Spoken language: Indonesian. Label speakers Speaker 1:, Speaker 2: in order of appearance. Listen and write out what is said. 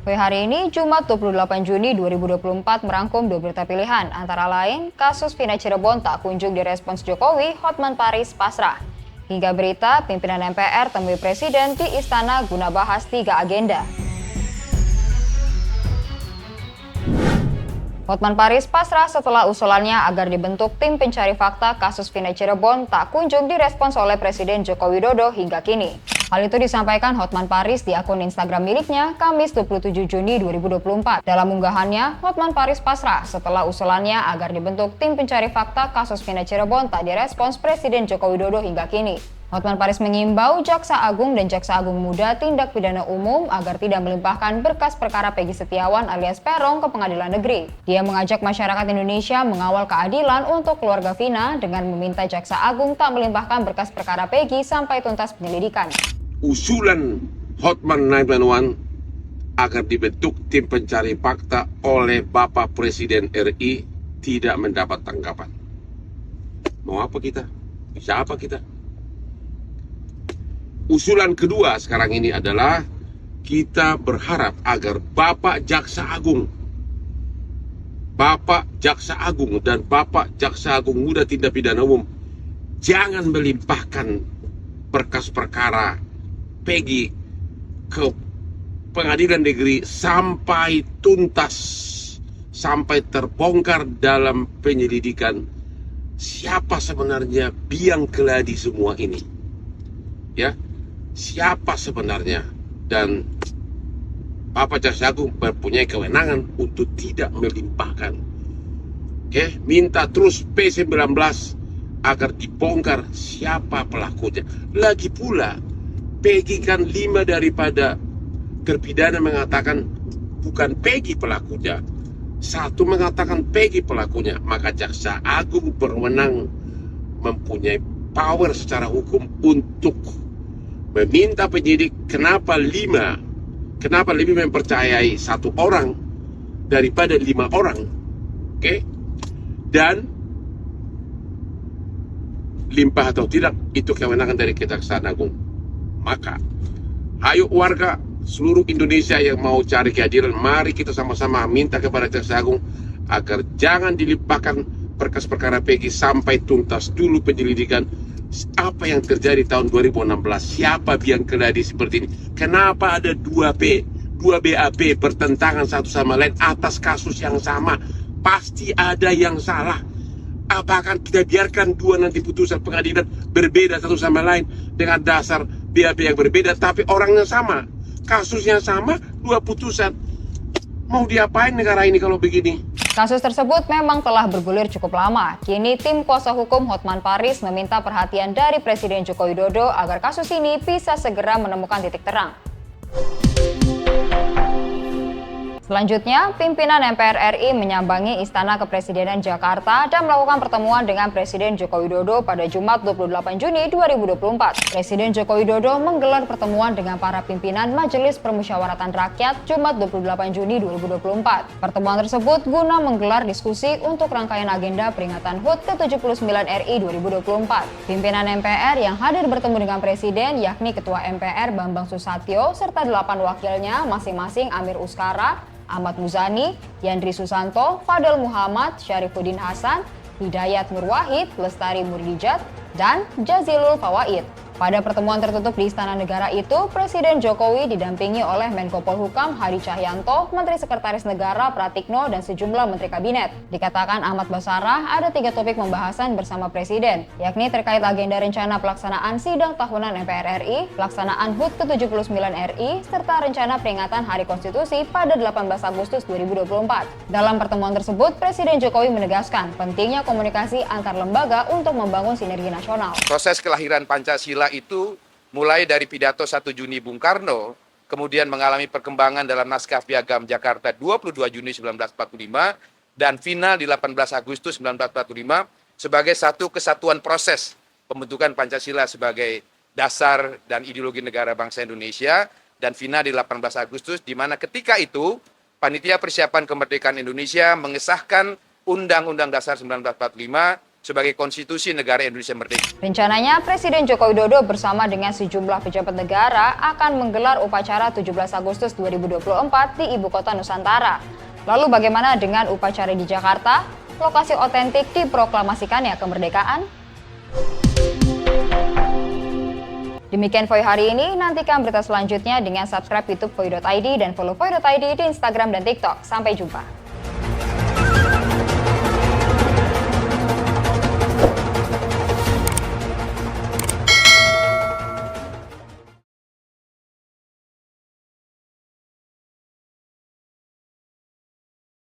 Speaker 1: Hari ini, Jumat 28 Juni 2024 merangkum 2 berita pilihan, antara lain kasus Vina Cirebon tak kunjung direspons Jokowi, Hotman Paris pasrah. Hingga berita pimpinan MPR temui Presiden di Istana guna bahas 3 agenda. Hotman Paris pasrah setelah usulannya agar dibentuk tim pencari fakta kasus Vina Cirebon tak kunjung direspons oleh Presiden Joko Widodo hingga kini. Hal itu disampaikan Hotman Paris di akun Instagram miliknya Kamis 27 Juni 2024. Dalam unggahannya, Hotman Paris pasrah setelah usulannya agar dibentuk tim pencari fakta kasus Vina Cirebon tak direspons Presiden Joko Widodo hingga kini. Hotman Paris mengimbau Jaksa Agung dan Jaksa Agung Muda Tindak Pidana Umum agar tidak melimpahkan berkas perkara Peggy Setiawan alias Peron ke pengadilan negeri. Dia mengajak masyarakat Indonesia mengawal keadilan untuk keluarga Vina dengan meminta Jaksa Agung tak melimpahkan berkas perkara Peggy sampai tuntas penyelidikan.
Speaker 2: Usulan Hotman 911 agar dibentuk tim pencari fakta oleh Bapak Presiden RI tidak mendapat tanggapan. Mau apa kita? Bisa apa kita? Usulan kedua sekarang ini adalah kita berharap agar Bapak Jaksa Agung dan Bapak Jaksa Agung Muda Tindak Pidana Umum jangan melimpahkan berkas perkara Peggy ke pengadilan negeri sampai tuntas, sampai terbongkar dalam penyelidikan siapa sebenarnya biang keladi semua ini. Ya, siapa sebenarnya, dan Bapak Jaksa Agung mempunyai kewenangan untuk tidak melimpahkan. Minta terus P19 agar dibongkar siapa pelakunya. Lagi pula Peggy kan 5 daripada terpidana mengatakan bukan Peggy pelakunya. 1 mengatakan Peggy pelakunya. Maka Jaksa Agung berwenang, mempunyai power secara hukum untuk meminta penyidik kenapa lebih mempercayai 1 orang daripada 5 orang. Dan limpah atau tidak itu kewenangan dari Kejaksaan Agung. Maka ayo warga seluruh Indonesia yang mau cari keadilan, mari kita sama-sama minta kepada Jaksa Agung agar jangan dilimpahkan berkas perkara Peggy sampai tuntas dulu penyelidikan apa yang terjadi tahun 2016. Siapa biang keladi seperti ini? Kenapa ada 2 BAP bertentangan satu sama lain atas kasus yang sama? Pasti ada yang salah. Apakah kita biarkan 2 nanti putusan pengadilan berbeda satu sama lain dengan dasar BAP yang berbeda, tapi orangnya sama, kasusnya sama, 2 putusan? Mau diapain negara ini kalau begini?
Speaker 1: Kasus tersebut memang telah bergulir cukup lama. Kini tim kuasa hukum Hotman Paris meminta perhatian dari Presiden Joko Widodo agar kasus ini bisa segera menemukan titik terang. Selanjutnya, pimpinan MPR RI menyambangi Istana Kepresidenan Jakarta dan melakukan pertemuan dengan Presiden Joko Widodo pada Jumat 28 Juni 2024. Presiden Joko Widodo menggelar pertemuan dengan para pimpinan Majelis Permusyawaratan Rakyat Jumat 28 Juni 2024. Pertemuan tersebut guna menggelar diskusi untuk rangkaian agenda peringatan HUT ke-79 RI 2024. Pimpinan MPR yang hadir bertemu dengan Presiden yakni Ketua MPR Bambang Susatyo serta 8 wakilnya masing-masing Amir Uskara, Ahmad Muzani, Yandri Susanto, Fadel Muhammad, Syarifuddin Hasan, Hidayat Nurwahid, Lestari Murdijat, dan Jazilul Fawaid. Pada pertemuan tertutup di Istana Negara itu, Presiden Jokowi didampingi oleh Menko Polhukam Hadi Cahyanto, Menteri Sekretaris Negara Pratikno, dan sejumlah Menteri Kabinet. Dikatakan Ahmad Basarah ada 3 topik pembahasan bersama Presiden, yakni terkait agenda rencana pelaksanaan sidang tahunan MPR RI, pelaksanaan HUT ke-79 RI, serta rencana peringatan Hari Konstitusi pada 18 Agustus 2024. Dalam pertemuan tersebut, Presiden Jokowi menegaskan pentingnya komunikasi antar lembaga untuk membangun sinergi nasional.
Speaker 3: Proses kelahiran Pancasila itu mulai dari pidato 1 Juni Bung Karno, kemudian mengalami perkembangan dalam Naskah Piagam Jakarta 22 Juni 1945, dan final di 18 Agustus 1945 sebagai satu kesatuan proses pembentukan Pancasila sebagai dasar dan ideologi negara bangsa Indonesia, dan final di 18 Agustus, di mana ketika itu Panitia Persiapan Kemerdekaan Indonesia mengesahkan Undang-Undang Dasar 1945 sebagai konstitusi negara Indonesia merdeka.
Speaker 1: Rencananya, Presiden Joko Widodo bersama dengan sejumlah pejabat negara akan menggelar upacara 17 Agustus 2024 di Ibu Kota Nusantara. Lalu bagaimana dengan upacara di Jakarta? Lokasi otentik diproklamasikannya kemerdekaan? Demikian Voi hari ini, nantikan berita selanjutnya dengan subscribe YouTube Voi.id dan follow Voi.id di Instagram dan TikTok. Sampai jumpa.